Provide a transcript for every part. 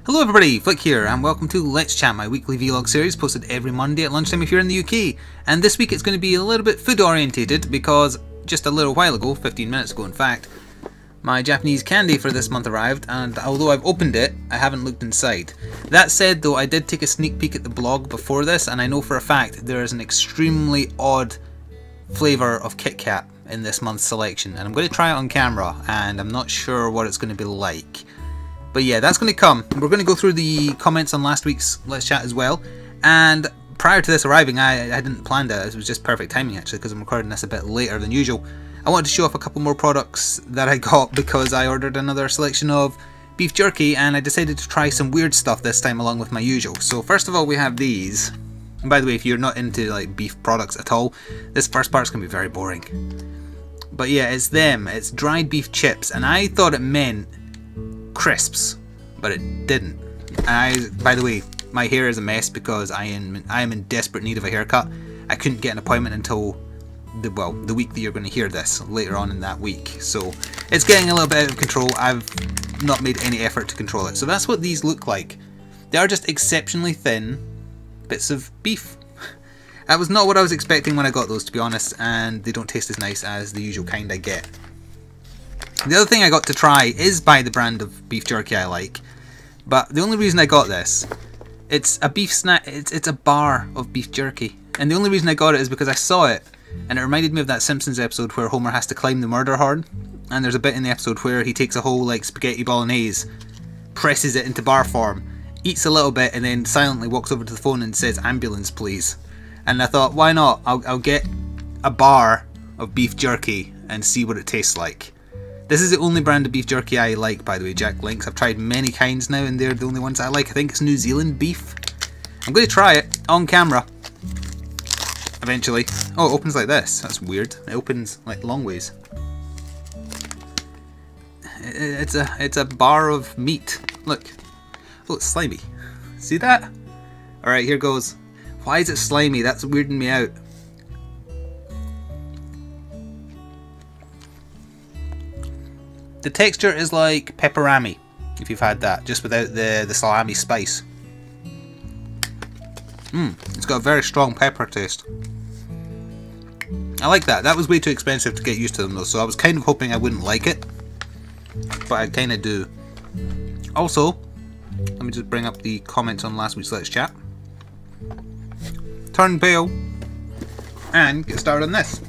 Hello everybody, Flik here, and welcome to Let's Chat, my weekly vlog series posted every Monday at lunchtime if you're in the UK. And this week it's going to be a little bit food orientated because just a little while ago, 15 minutes ago in fact, my Japanese candy for this month arrived, and although I've opened it, I haven't looked inside. That said though, I did take a sneak peek at the blog before this, and I know for a fact there is an extremely odd flavour of Kit Kat in this month's selection, and I'm going to try it on camera, and I'm not sure what it's going to be like. But yeah, that's going to come. We're going to go through the comments on last week's Let's Chat as well. And prior to this arriving, I didn't plan that. It was just perfect timing actually, because I'm recording this a bit later than usual. I wanted to show off a couple more products that I got because I ordered another selection of beef jerky, and I decided to try some weird stuff this time along with my usual. So first of all, we have these. And by the way, if you're not into like beef products at all, this first part's going to be very boring. But yeah, it's them. It's dried beef chips, and I thought it meant crisps, but it didn't. By the way, my hair is a mess because I am in desperate need of a haircut. I couldn't get an appointment until the week that you're going to hear this, later on in that week. So it's getting a little bit out of control. I've not made any effort to control it. So that's what these look like. They are just exceptionally thin bits of beef. That was not what I was expecting when I got those, to be honest, and they don't taste as nice as the usual kind I get. The other thing I got to try is by the brand of beef jerky I like, but the only reason I got this, it's a beef snack, it's a bar of beef jerky, and the only reason I got it is because I saw it, and it reminded me of that Simpsons episode where Homer has to climb the murder horn, and there's a bit in the episode where he takes a whole like spaghetti bolognese, presses it into bar form, eats a little bit, and then silently walks over to the phone and says, "Ambulance please." And I thought, why not, I'll get a bar of beef jerky and see what it tastes like. This is the only brand of beef jerky I like, by the way, Jack Links. I've tried many kinds now, and they're the only ones I like. I think it's New Zealand beef. I'm going to try it on camera eventually. Oh, it opens like this. That's weird. It opens like long ways. It's a bar of meat. Look. Oh, it's slimy. See that? Alright, here goes. Why is it slimy? That's weirding me out. The texture is like pepperami, if you've had that, just without the salami spice. It's got a very strong pepper taste. I like that. That was way too expensive to get used to them though, so I was kind of hoping I wouldn't like it, but I kind of do. Also, let me just bring up the comments on last week's Let's Chat. Turn pale and get started on this.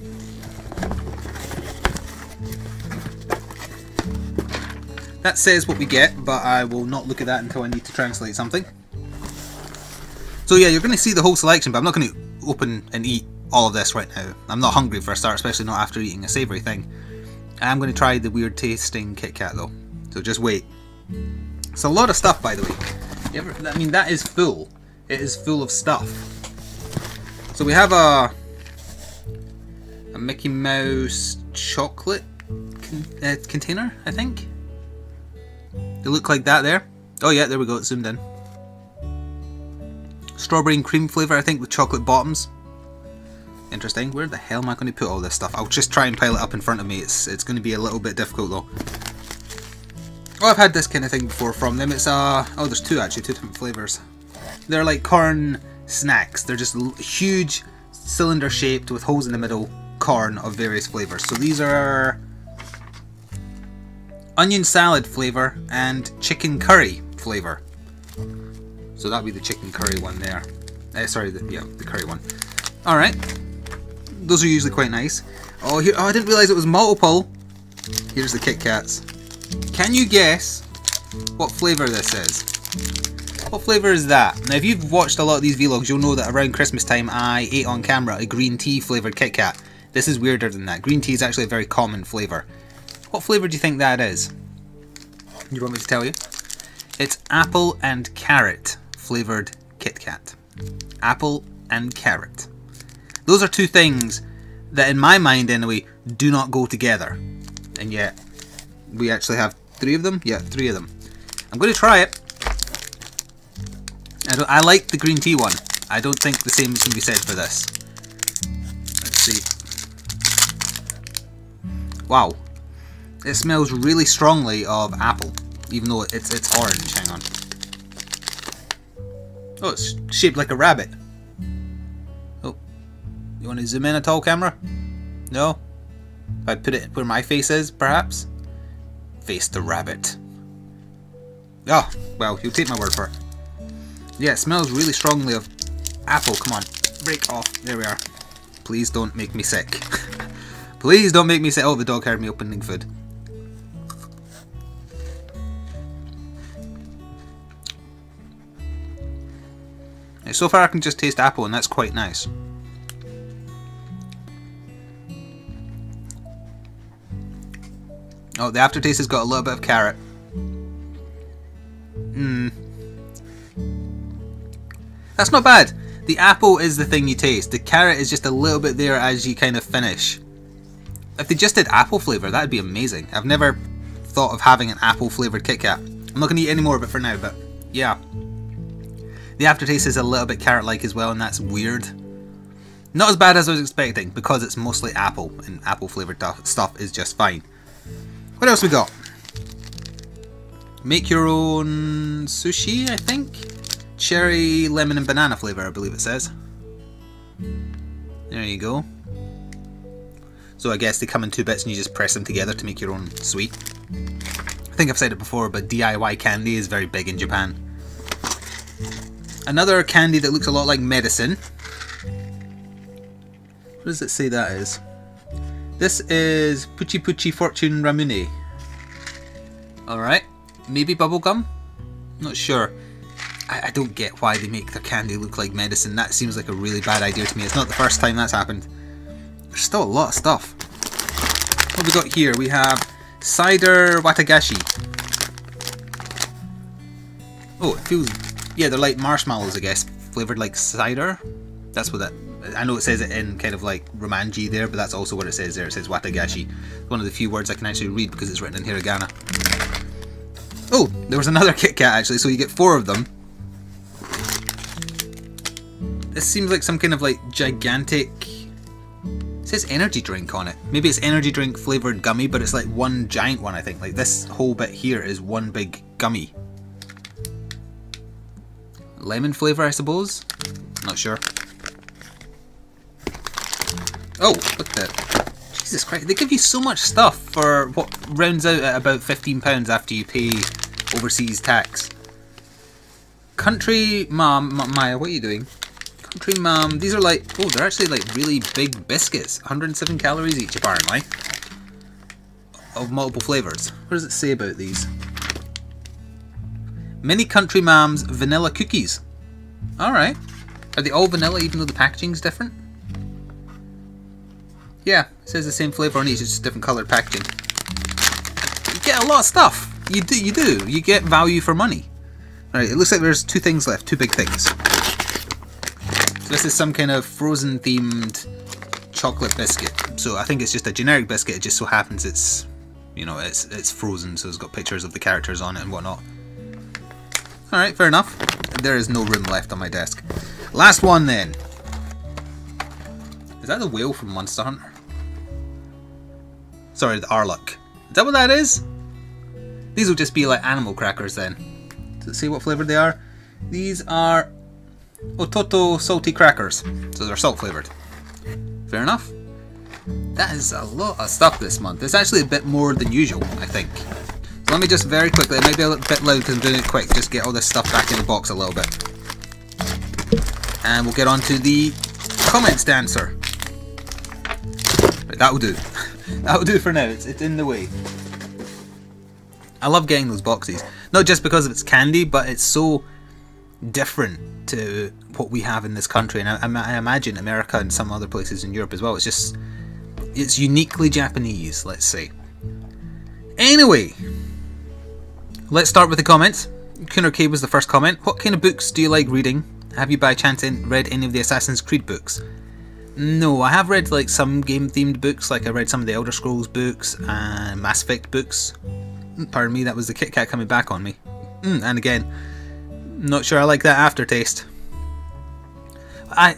That says what we get, but I will not look at that until I need to translate something. So yeah, you're going to see the whole selection, but I'm not going to open and eat all of this right now. I'm not hungry for a start, especially not after eating a savoury thing. I'm going to try the weird tasting Kit Kat though, so just wait. It's a lot of stuff, by the way. I mean, that is full. It is full of stuff. So we have a Mickey Mouse chocolate container, I think. They look like that there. Oh yeah, there we go, it's zoomed in. Strawberry and cream flavour, I think, with chocolate bottoms. Interesting. Where the hell am I going to put all this stuff? I'll just try and pile it up in front of me. It's going to be a little bit difficult though. Oh, I've had this kind of thing before from them. It's oh, there's two actually, two different flavours. They're like corn snacks. They're just huge, cylinder shaped with holes in the middle corn of various flavours. So these are onion salad flavour and chicken curry flavour. So that'd be the chicken curry one there. Sorry, the curry one. Alright. Those are usually quite nice. Oh, here, I didn't realise it was multiple. Here's the Kit Kats. Can you guess what flavour this is? What flavour is that? Now if you've watched a lot of these vlogs, you'll know that around Christmas time I ate on camera a green tea flavoured Kit Kat. This is weirder than that. Green tea is actually a very common flavour. What flavour do you think that is? You want me to tell you? It's apple and carrot flavoured Kit Kat. Apple and carrot. Those are two things that in my mind anyway do not go together. And yet we actually have three of them? Yeah, three of them. I'm going to try it. I like the green tea one. I don't think the same can be said for this. Let's see. Wow. It smells really strongly of apple, even though it's orange. Hang on. Oh, it's shaped like a rabbit. Oh, you want to zoom in at all, camera? No? If I put it where my face is, perhaps? Face the rabbit. Oh, well, you'll take my word for it. Yeah, it smells really strongly of apple. Come on, break off. There we are. Please don't make me sick. Please don't make me sick. Oh, the dog heard me opening food. So far I can just taste apple and that's quite nice. Oh, the aftertaste has got a little bit of carrot. That's not bad. The apple is the thing you taste. The carrot is just a little bit there as you kind of finish. If they just did apple flavour, that'd be amazing. I've never thought of having an apple flavoured Kit Kat. I'm not going to eat any more of it for now, but yeah. The aftertaste is a little bit carrot-like as well, and that's weird. Not as bad as I was expecting, because it's mostly apple, and apple flavoured stuff is just fine. What else we got? Make your own sushi, I think? Cherry, lemon and banana flavour, I believe it says. There you go. So I guess they come in 2 bits and you just press them together to make your own sweet. I think I've said it before, but DIY candy is very big in Japan. Another candy that looks a lot like medicine. What does it say that is? This is Puchi Puchi Fortune Ramune. Alright. Maybe bubblegum? Not sure. I don't get why they make their candy look like medicine. That seems like a really bad idea to me. It's not the first time that's happened. There's still a lot of stuff. What have we got here? We have cider watagashi. Oh, it feels... Yeah, they're like marshmallows, I guess. Flavoured like cider? That's what that... I know it says it in kind of like Romanji there, but that's also what it says there. It says watagashi. It's one of the few words I can actually read because it's written in hiragana. Oh, there was another Kit Kat actually, so you get 4 of them. This seems like some kind of like gigantic... It says energy drink on it. Maybe it's energy drink flavoured gummy, but it's like one giant one, I think. Like this whole bit here is one big gummy. Lemon flavour, I suppose? Not sure. Oh, look at that. Jesus Christ, they give you so much stuff for what rounds out at about £15 after you pay overseas tax. Country Mom, Maya, what are you doing? Country Mom, these are like, oh, they're actually like really big biscuits. 107 calories each, apparently. Of multiple flavours. What does it say about these? Mini Country Mom's vanilla cookies. Alright. Are they all vanilla even though the packaging's different? Yeah, it says the same flavour on each, it's just different coloured packaging. You get a lot of stuff. You do. You get value for money. Alright, it looks like there's 2 things left, 2 big things. So this is some kind of frozen themed chocolate biscuit. So I think it's just a generic biscuit, it just so happens it's, you know, it's frozen, so it's got pictures of the characters on it and whatnot. Alright, fair enough. There is no room left on my desk. Last one then. Is that the whale from Monster Hunter? Sorry, the Arluk. Is that what that is? These will just be like animal crackers then. Does it say what flavour they are? These are Ototo salty crackers. So they're salt flavoured. Fair enough. That is a lot of stuff this month. It's actually a bit more than usual, I think. So let me just very quickly, it might be a little bit loud because I'm doing it quick, just get all this stuff back in the box a little bit. And we'll get on to the comments to answer. Right, that'll do. That'll do for now, it's in the way. I love getting those boxes. Not just because of its candy, but it's so different to what we have in this country. And I imagine America and some other places in Europe as well. It's uniquely Japanese, let's say. Anyway, let's start with the comments. Cooner K was the first comment. What kind of books do you like reading? Have you by chance read any of the Assassin's Creed books? No, I have read like some game themed books, like I read some of the Elder Scrolls books and Mass Effect books. Pardon me, that was the Kit Kat coming back on me. And again, not sure I like that aftertaste.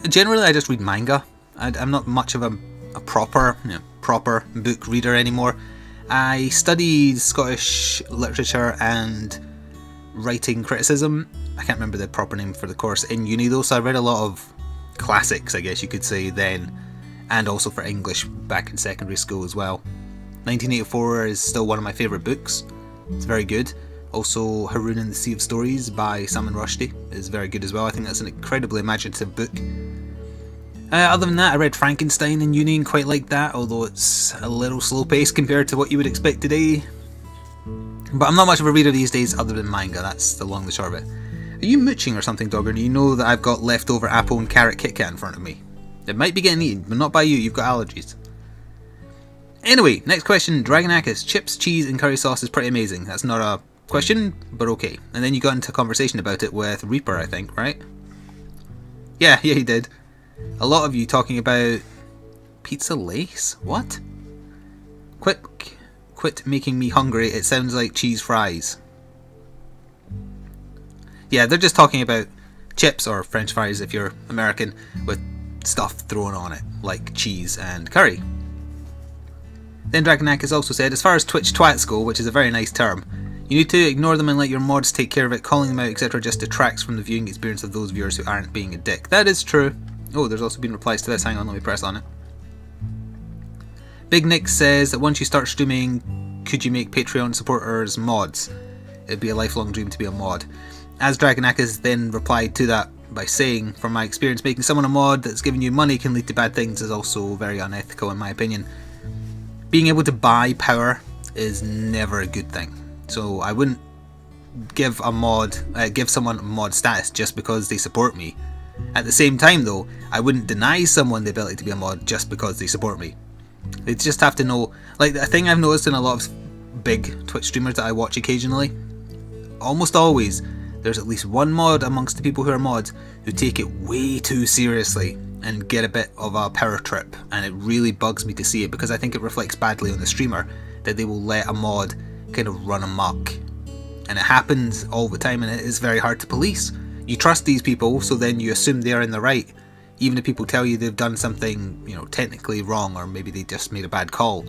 Generally I just read manga. I'm not much of a proper book reader anymore. I studied Scottish literature and writing criticism I can't remember the proper name for the course in uni though, so I read a lot of classics, I guess you could say, then, and also for English back in secondary school as well. 1984 is still one of my favourite books. It's very good. Also, Haroun and the Sea of Stories by Salman Rushdie is very good as well. I think that's an incredibly imaginative book. Other than that, I read Frankenstein in uni and quite liked that, although it's a little slow paced compared to what you would expect today. But I'm not much of a reader these days other than manga, that's the long and the short of it. Are you mooching or something, dog, or do you know that I've got leftover apple and carrot Kit Kat in front of me? It might be getting eaten, but not by you, you've got allergies. Anyway, next question, Dragonakis. Chips, cheese and curry sauce is pretty amazing. That's not a question, but okay. And then you got into a conversation about it with Reaper, I think, right? Yeah, you did. A lot of you talking about pizza lace? What? Quit making me hungry, it sounds like cheese fries. Yeah, they're just talking about chips, or French fries if you're American, with stuff thrown on it, like cheese and curry. Then Dragonakis also said, as far as Twitch twats go, which is a very nice term, you need to ignore them and let your mods take care of it. Calling them out, etc. just detracts from the viewing experience of those viewers who aren't being a dick. That is true. Oh, there's also been replies to this. Hang on, let me press on it. Big Nick says that once you start streaming, could you make Patreon supporters mods? It'd be a lifelong dream to be a mod. As Dragonakis then replied to that by saying, from my experience, making someone a mod that's giving you money can lead to bad things is also very unethical in my opinion. Being able to buy power is never a good thing. So I wouldn't give someone mod status just because they support me. At the same time though, I wouldn't deny someone the ability to be a mod just because they support me. They just have to know, like the thing I've noticed in a lot of big Twitch streamers that I watch occasionally, almost always, there's at least one mod amongst the people who are mods who take it way too seriously and get a bit of a power trip, and it really bugs me to see it because I think it reflects badly on the streamer that they will let a mod kind of run amok. And it happens all the time and it is very hard to police. You trust these people, so then you assume they're in the right, even if people tell you they've done something, you know, technically wrong, or maybe they just made a bad call.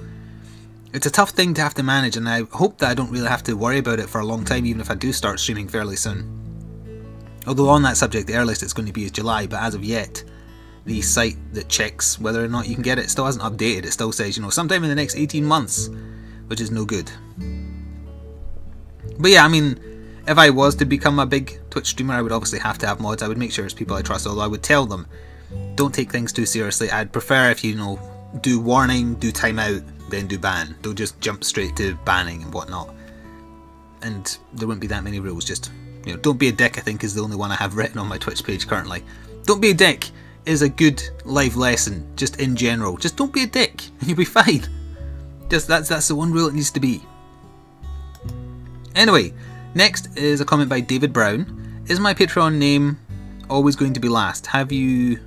It's a tough thing to have to manage, and I hope that I don't really have to worry about it for a long time, even if I do start streaming fairly soon. Although on that subject, the earliest it's going to be is July, but as of yet, the site that checks whether or not you can get it still hasn't updated. It still says, you know, sometime in the next 18 months, which is no good. But yeah, I mean, if I was to become a big Twitch streamer, I would obviously have to have mods. I would make sure it's people I trust, although I would tell them, don't take things too seriously. I'd prefer if, you know, do warning, do timeout, then do ban. Don't just jump straight to banning and whatnot. And there wouldn't be that many rules, just, you know, don't be a dick, I think is the only one I have written on my Twitch page currently. Don't be a dick is a good life lesson, just in general. Just don't be a dick, and you'll be fine. Just that's the one rule it needs to be. Anyway, next is a comment by David Brown. Is my Patron name always going to be last? Have you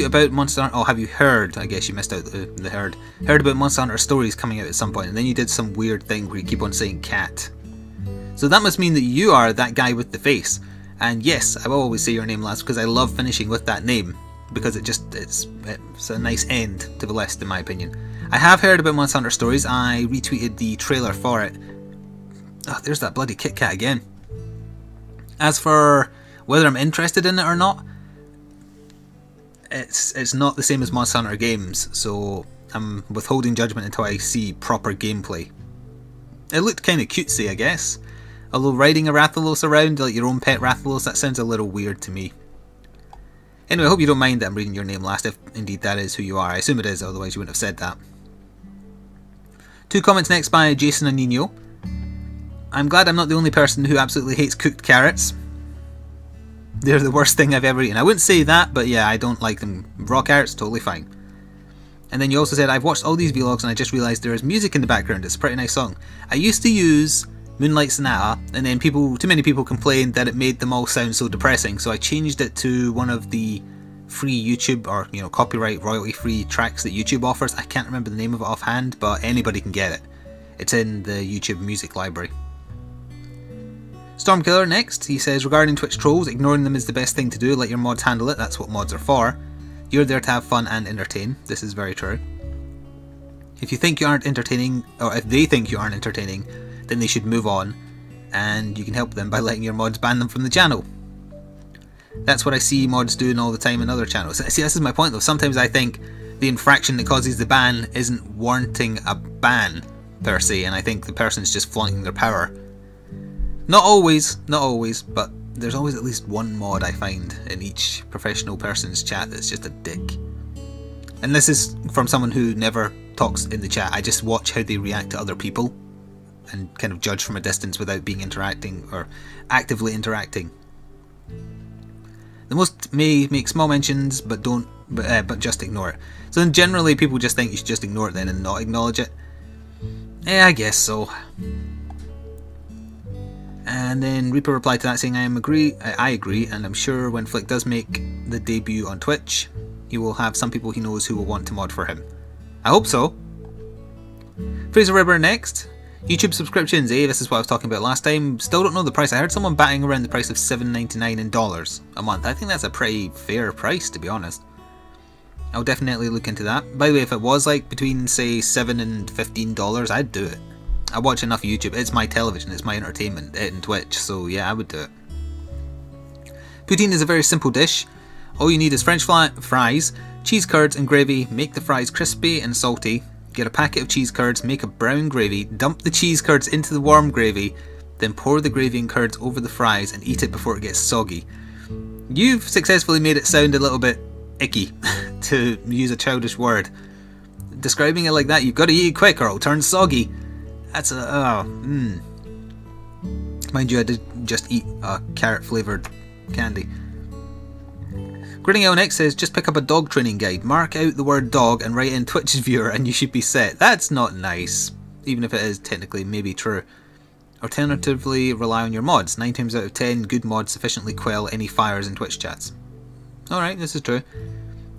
about Monster Hunter? Oh, have you heard? I guess you missed out the heard. Heard about Monster Hunter stories coming out at some point, and then you did some weird thing where you keep on saying cat. So that must mean that you are that guy with the face. And yes, I will always say your name last because I love finishing with that name, because it's a nice end to the list in my opinion. I have heard about Monster Hunter stories. I retweeted the trailer for it. Oh, there's that bloody Kit Kat again. As for whether I'm interested in it or not, it's not the same as Monster Hunter games, so I'm withholding judgment until I see proper gameplay. It looked kind of cutesy, I guess. Although riding a Rathalos around, like your own pet Rathalos, that sounds a little weird to me. Anyway, I hope you don't mind that I'm reading your name last, if indeed that is who you are. I assume it is, otherwise you wouldn't have said that. 2 comments next by Jason and Nino. I'm glad I'm not the only person who absolutely hates cooked carrots. They're the worst thing I've ever eaten. I wouldn't say that, but yeah, I don't like them. Raw carrots, totally fine. And then you also said, I've watched all these vlogs and I just realised there is music in the background. It's a pretty nice song. I used to use Moonlight Sonata, and then too many people complained that it made them all sound so depressing, so I changed it to one of the free YouTube, or, you know, copyright royalty free tracks that YouTube offers. I can't remember the name of it offhand, but anybody can get it. It's in the YouTube music library. Stompkiller next, he says, regarding Twitch trolls, ignoring them is the best thing to do. Let your mods handle it. That's what mods are for. You're there to have fun and entertain. This is very true. If you think you aren't entertaining, or if they think you aren't entertaining, then they should move on. and you can help them by letting your mods ban them from the channel. That's what I see mods doing all the time in other channels. See, this is my point though. Sometimes I think the infraction that causes the ban isn't warranting a ban per se, and I think the person's just flaunting their power. Not always, but there's always at least one mod I find in each professional person's chat that's just a dick. And this is from someone who never talks in the chat. I just watch how they react to other people and kind of judge from a distance without being interacting or actively interacting. The most may make small mentions, but just ignore it. So then generally people just think you should just ignore it then and not acknowledge it. Yeah, I guess so. And then Reaper replied to that saying, I agree, and I'm sure when Flik does make the debut on Twitch, he will have some people he knows who will want to mod for him. I hope so. Fraser Ribber next. YouTube subscriptions, this is what I was talking about last time. Still don't know the price. I heard someone batting around the price of $7.99 in dollars a month. I think that's a pretty fair price, to be honest. I'll definitely look into that. By the way, if it was like between say $7 and $15, I'd do it. I watch enough YouTube. It's my television, it's my entertainment, it and Twitch, so yeah, I would do it. Poutine is a very simple dish. All you need is French fries, cheese curds and gravy. Make the fries crispy and salty. Get a packet of cheese curds, make a brown gravy, dump the cheese curds into the warm gravy, then pour the gravy and curds over the fries and eat it before it gets soggy. You've successfully made it sound a little bit icky, to use a childish word. Describing it like that, you've got to eat it quick or it'll turn soggy. That's Mind you, I did just eat a carrot flavoured candy. Grinning LNX says, just pick up a dog training guide, mark out the word dog and write in Twitch viewer and you should be set. That's not nice, even if it is technically maybe true. Alternatively, rely on your mods. 9 times out of 10, good mods sufficiently quell any fires in Twitch chats. Alright, this is true.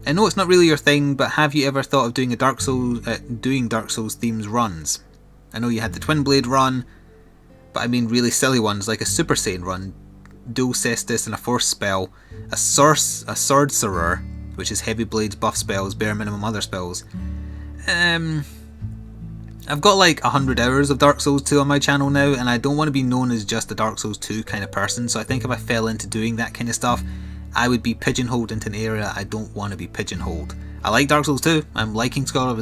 I know it's not really your thing, but have you ever thought of doing a Dark Souls themes runs? I know you had the Twin Blade run, but I mean really silly ones like a Super Saiyan run, Dual Cestus and a Force spell, a Sorcerer, which is heavy blades, buff spells, bare minimum other spells. I've got like 100 hours of Dark Souls 2 on my channel now, and I don't want to be known as just a Dark Souls 2 kind of person, so I think if I fell into doing that kind of stuff, I would be pigeonholed into an area I don't want to be pigeonholed. I like Dark Souls 2, I'm liking Scholar of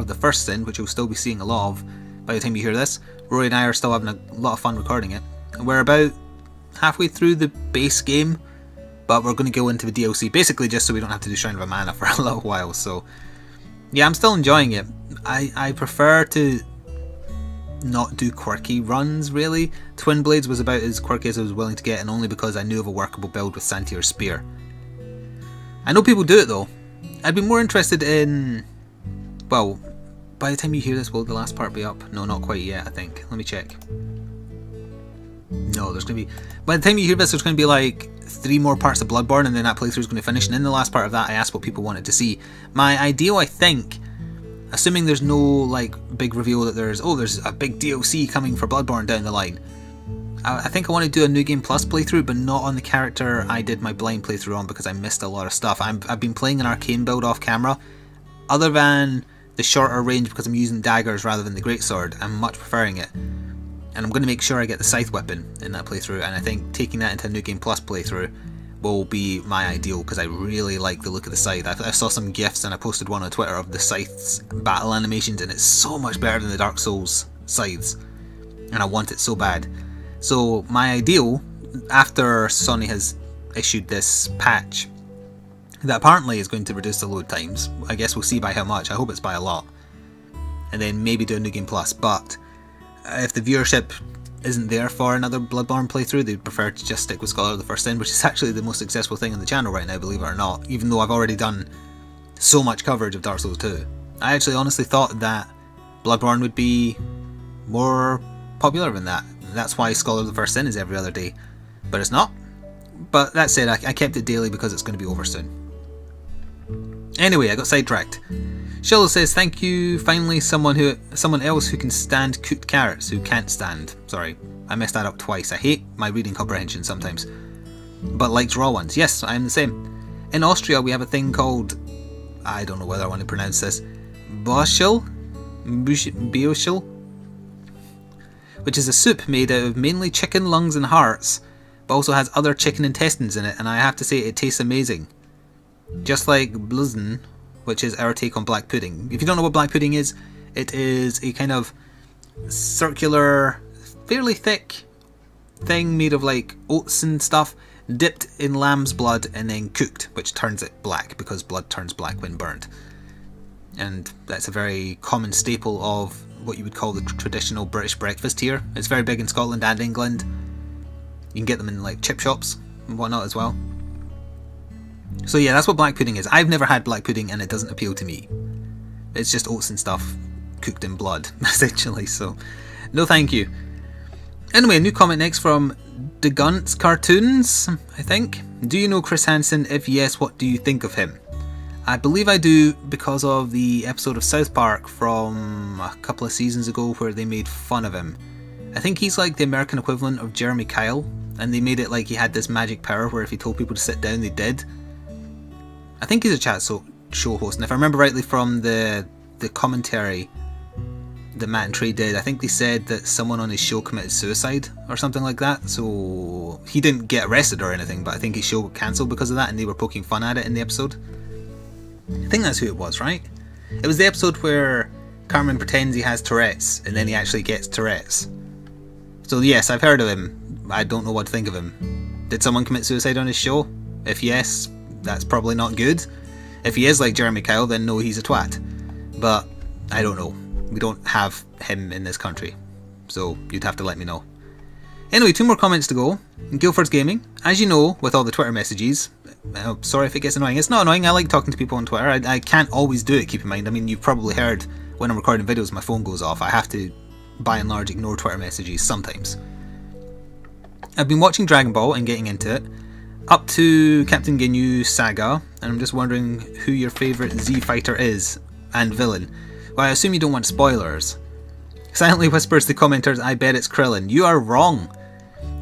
the First Sin, which you'll still be seeing a lot of by the time you hear this. Rory and I are still having a lot of fun recording it. We're about halfway through the base game, but we're going to go into the DLC, basically just so we don't have to do Shrine of Mana for a little while, so yeah, I'm still enjoying it. I prefer to not do quirky runs, really. Twin Blades was about as quirky as I was willing to get, and only because I knew of a workable build with Santier's Spear. I know people do it though. I'd be more interested in... well, by the time you hear this, will the last part be up? No, not quite yet, I think. Let me check. No, there's going to be... by the time you hear this, there's going to be like 3 more parts of Bloodborne, and then that playthrough is going to finish, and in the last part of that I asked what people wanted to see. My ideal, I think, assuming there's no like big reveal that there's a big DLC coming for Bloodborne down the line, I think I want to do a New Game Plus playthrough, but not on the character I did my blind playthrough on, because I missed a lot of stuff. I've been playing an arcane build off camera. Other than the shorter range, because I'm using daggers rather than the greatsword, I'm much preferring it. And I'm going to make sure I get the scythe weapon in that playthrough, and I think taking that into a New Game Plus playthrough will be my ideal, because I really like the look of the scythe. I saw some gifs and I posted one on Twitter of the scythe's battle animations, and it's so much better than the Dark Souls scythes, and I want it so bad. So my ideal, after Sony has issued this patch that apparently is going to reduce the load times, I guess we'll see by how much, I hope it's by a lot, and then maybe do a New Game Plus. But if the viewership isn't there for another Bloodborne playthrough, they'd prefer to just stick with Scholar of the First Sin, which is actually the most successful thing on the channel right now, believe it or not, even though I've already done so much coverage of Dark Souls 2. I actually honestly thought that Bloodborne would be more popular than that. That's why Scholar of the First Sin is every other day, but it's not. But that said, I kept it daily because it's going to be over soon. Anyway, I got sidetracked. Shiloh says, thank you, finally someone else who can stand cooked carrots, who can't stand. Sorry, I messed that up twice. I hate my reading comprehension sometimes. But likes raw ones. Yes, I am the same. In Austria we have a thing called, I don't know whether I want to pronounce this, Boschel? which is a soup made out of mainly chicken lungs and hearts, but also has other chicken intestines in it, and I have to say it tastes amazing. Just like Bloodborne, which is our take on black pudding. If you don't know what black pudding is, it is a kind of circular, fairly thick thing made of like oats and stuff, dipped in lamb's blood and then cooked, which turns it black because blood turns black when burnt. And that's a very common staple of what you would call the traditional British breakfast here. It's very big in Scotland and England. You can get them in like chip shops and whatnot as well. So yeah, that's what black pudding is. I've never had black pudding and it doesn't appeal to me. It's just oats and stuff cooked in blood, essentially, so no thank you. Anyway, a new comment next from Degunt's Cartoons, I think. Do you know Chris Hansen? If yes, what do you think of him? I believe I do because of the episode of South Park from a couple of seasons ago where they made fun of him. I think he's like the American equivalent of Jeremy Kyle, and they made it like he had this magic power where if he told people to sit down, they did. I think he's a chat show host, and if I remember rightly from the commentary that Matt and Trey did, I think they said that someone on his show committed suicide or something like that. So he didn't get arrested or anything, but I think his show got cancelled because of that, and they were poking fun at it in the episode. I think that's who it was, right? It was the episode where Cartman pretends he has Tourette's and then he actually gets Tourette's. So yes, I've heard of him. I don't know what to think of him. Did someone commit suicide on his show? If yes, that's probably not good. If he is like Jeremy Kyle, then no, he's a twat. But I don't know. We don't have him in this country, so you'd have to let me know. Anyway, 2 more comments to go. Guildford's Gaming. As you know, with all the Twitter messages, sorry if it gets annoying. It's not annoying, I like talking to people on Twitter. I can't always do it, keep in mind. I mean, you've probably heard when I'm recording videos my phone goes off. I have to, by and large, ignore Twitter messages sometimes. I've been watching Dragon Ball and getting into it, up to Captain Ginyu Saga, and I'm just wondering who your favourite Z fighter is, and villain. Well, I assume you don't want spoilers. Silently whispers the commenters, I bet it's Krillin. You are wrong!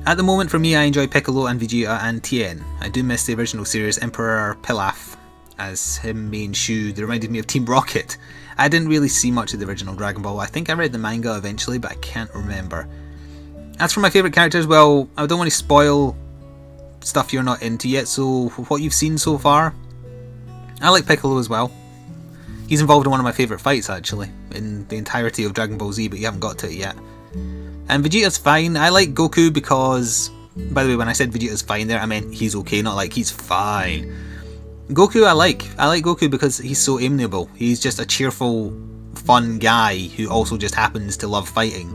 At the moment for me I enjoy Piccolo and Vegeta and Tien. I do miss the original series Emperor Pilaf as him, me and Shu. They reminded me of Team Rocket. I didn't really see much of the original Dragon Ball. I think I read the manga eventually, but I can't remember. As for my favourite characters, well, I don't want to spoil stuff you're not into yet, so what you've seen so far, I like Piccolo as well. He's involved in one of my favourite fights actually, in the entirety of Dragon Ball Z, but you haven't got to it yet. And Vegeta's fine. I like Goku because, by the way, when I said Vegeta's fine there, I meant he's okay, not like he's fine. Goku I like Goku because he's so amiable. He's just a cheerful, fun guy who also just happens to love fighting.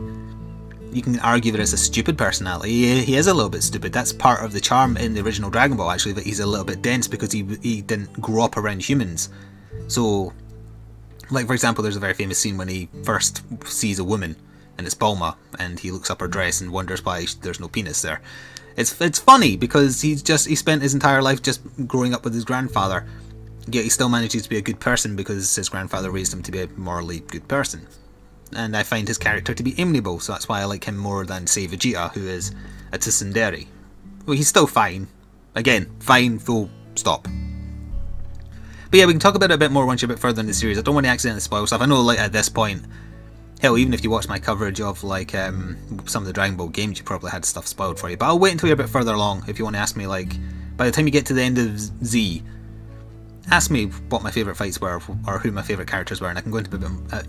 You can argue that it's a stupid personality. He is a little bit stupid. That's part of the charm in the original Dragon Ball actually, that he's a little bit dense because he didn't grow up around humans. So, like for example, there's a very famous scene when he first sees a woman, and it's Bulma, and he looks up her dress and wonders why there's no penis there. It's funny because he spent his entire life just growing up with his grandfather, yet he still manages to be a good person because his grandfather raised him to be a morally good person. And I find his character to be amiable, so that's why I like him more than, say, Vegeta, who is a tsundere. Well, he's still fine. Again, fine, full stop. But yeah, we can talk about it a bit more once you're a bit further in the series. I don't want to accidentally spoil stuff. I know, like, at this point, hell, even if you watch my coverage of, like, some of the Dragon Ball games, you probably had stuff spoiled for you. But I'll wait until you're a bit further along if you want to ask me, like, by the time you get to the end of Z, ask me what my favourite fights were, or who my favourite characters were, and I can go into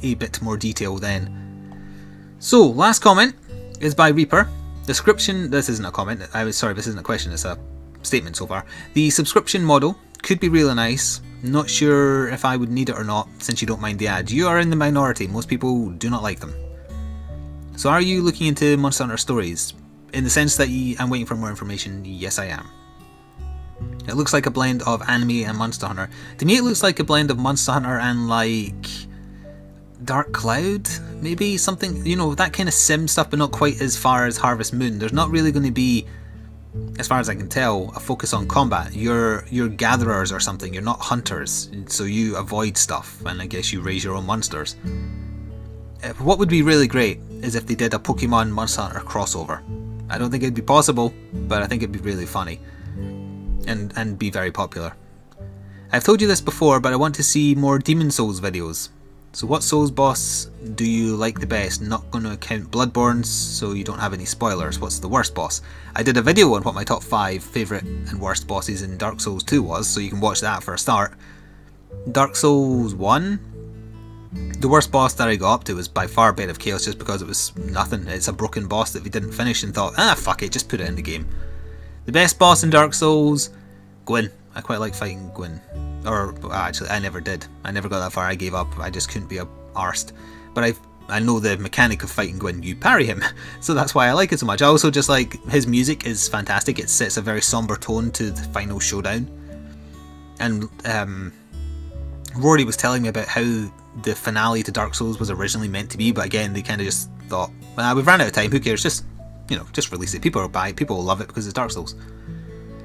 a bit more detail then. So, last comment is by Reaper. Description, this isn't a comment, sorry, this isn't a question, it's a statement so far. The subscription model could be really nice. Not sure if I would need it or not, since you don't mind the ads. You are in the minority, most people do not like them. So are you looking into Monster Hunter stories? In the sense that I'm waiting for more information, yes I am. It looks like a blend of anime and Monster Hunter. To me it looks like a blend of Monster Hunter and like Dark Cloud, maybe something, you know, that kind of sim stuff, but not quite as far as Harvest Moon. There's not really going to be, as far as I can tell, a focus on combat. You're gatherers or something, you're not hunters, so you avoid stuff, and I guess you raise your own monsters. What would be really great is if they did a Pokemon Monster Hunter crossover. I don't think it'd be possible, but I think it'd be really funny. And be very popular. I've told you this before, but I want to see more Demon Souls videos. So what Souls boss do you like the best? Not going to count Bloodborne, so you don't have any spoilers. What's the worst boss? I did a video on what my top 5 favourite and worst bosses in Dark Souls 2 was, so you can watch that for a start. Dark Souls 1, the worst boss that I got up to was by far Bed of Chaos, just because it was nothing. It's a broken boss that we didn't finish and thought, fuck it, just put it in the game. The best boss in Dark Souls, Gwyn. I quite like fighting Gwyn. Or, actually, I never did. I never got that far, I gave up. I just couldn't be arsed. But I know the mechanic of fighting Gwyn, you parry him. So that's why I like it so much. I also just like, his music is fantastic. It sets a very somber tone to the final showdown. And, Rory was telling me about how the finale to Dark Souls was originally meant to be, but again, they kind of just thought, well, we've ran out of time, who cares, just, you know, just release it. People will buy it, people will love it because it's Dark Souls.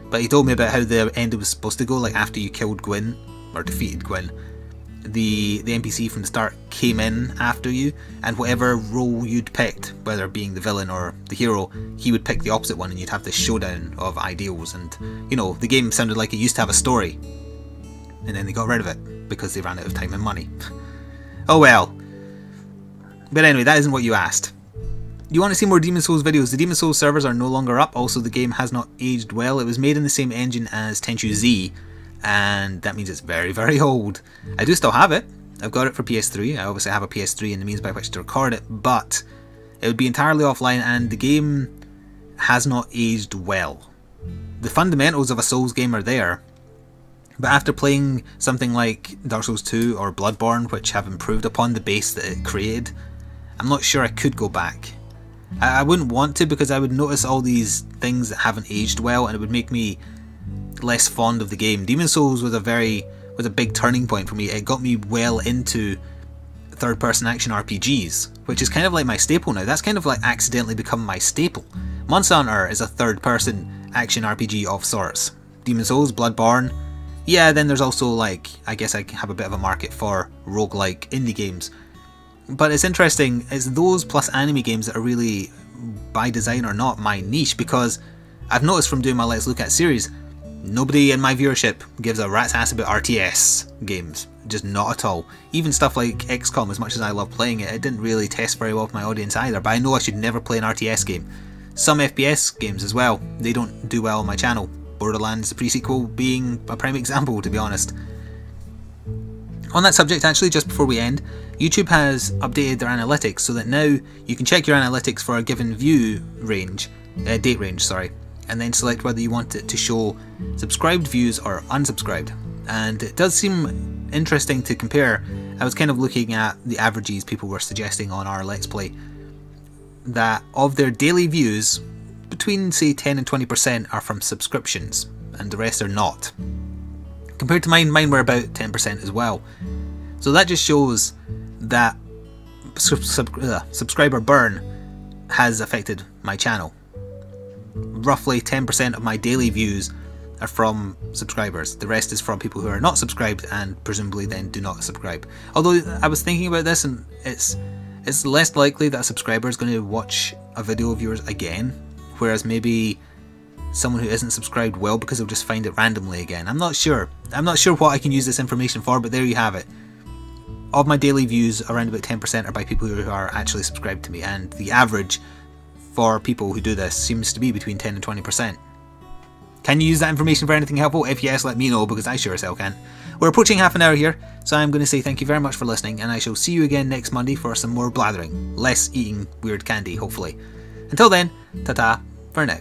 But he told me about how the end was supposed to go, like after you killed Gwyn, or defeated Gwyn, the NPC from the start came in after you, and whatever role you'd picked, whether being the villain or the hero, he would pick the opposite one and you'd have this showdown of ideals. And, you know, the game sounded like it used to have a story, and then they got rid of it because they ran out of time and money. Oh well. But anyway, that isn't what you asked. You want to see more Demon Souls videos? The Demon Souls servers are no longer up. Also, the game has not aged well. It was made in the same engine as Tenchu Z, and that means it's very, very old. I do still have it. I've got it for PS3. I obviously have a PS3 and the means by which to record it, but it would be entirely offline, and the game has not aged well. The fundamentals of a Souls game are there, but after playing something like Dark Souls 2 or Bloodborne, which have improved upon the base that it created, I'm not sure I could go back. I wouldn't want to, because I would notice all these things that haven't aged well, and it would make me less fond of the game. Demon Souls was a big turning point for me. It got me well into third-person action RPGs, which is kind of like my staple now. That's kind of like accidentally become my staple. Monster Hunter is a third-person action RPG of sorts. Demon Souls, Bloodborne. Yeah, then there's also, like, I guess I have a bit of a market for roguelike indie games. But it's interesting, it's those plus anime games that are really, by design or not, my niche, because I've noticed from doing my Let's Look At series, nobody in my viewership gives a rat's ass about RTS games. Just not at all. Even stuff like XCOM, as much as I love playing it, it didn't really test very well with my audience either, but I know I should never play an RTS game. Some FPS games as well, they don't do well on my channel. Borderlands, the pre-sequel, being a prime example, to be honest. On that subject, actually, just before we end, YouTube has updated their analytics so that now you can check your analytics for a given view range, date range, sorry, and then select whether you want it to show subscribed views or unsubscribed. And it does seem interesting to compare. I was kind of looking at the averages people were suggesting on our Let's Play, that of their daily views, between say 10 and 20% are from subscriptions, and the rest are not. Compared to mine were about 10% as well. So that just shows that subscriber burn has affected my channel. Roughly 10% of my daily views are from subscribers. The rest is from people who are not subscribed and presumably then do not subscribe. Although I was thinking about this, and it's less likely that a subscriber is going to watch a video of yours again, whereas maybe someone who isn't subscribed will, because they'll just find it randomly again. I'm not sure. I'm not sure what I can use this information for, but there you have it. Of my daily views, around about 10% are by people who are actually subscribed to me, and the average for people who do this seems to be between 10 and 20%. Can you use that information for anything helpful? If yes, let me know, because I sure as hell can. We're approaching half an hour here, so I'm going to say thank you very much for listening, and I shall see you again next Monday for some more blathering. Less eating weird candy, hopefully. Until then, ta-ta for now.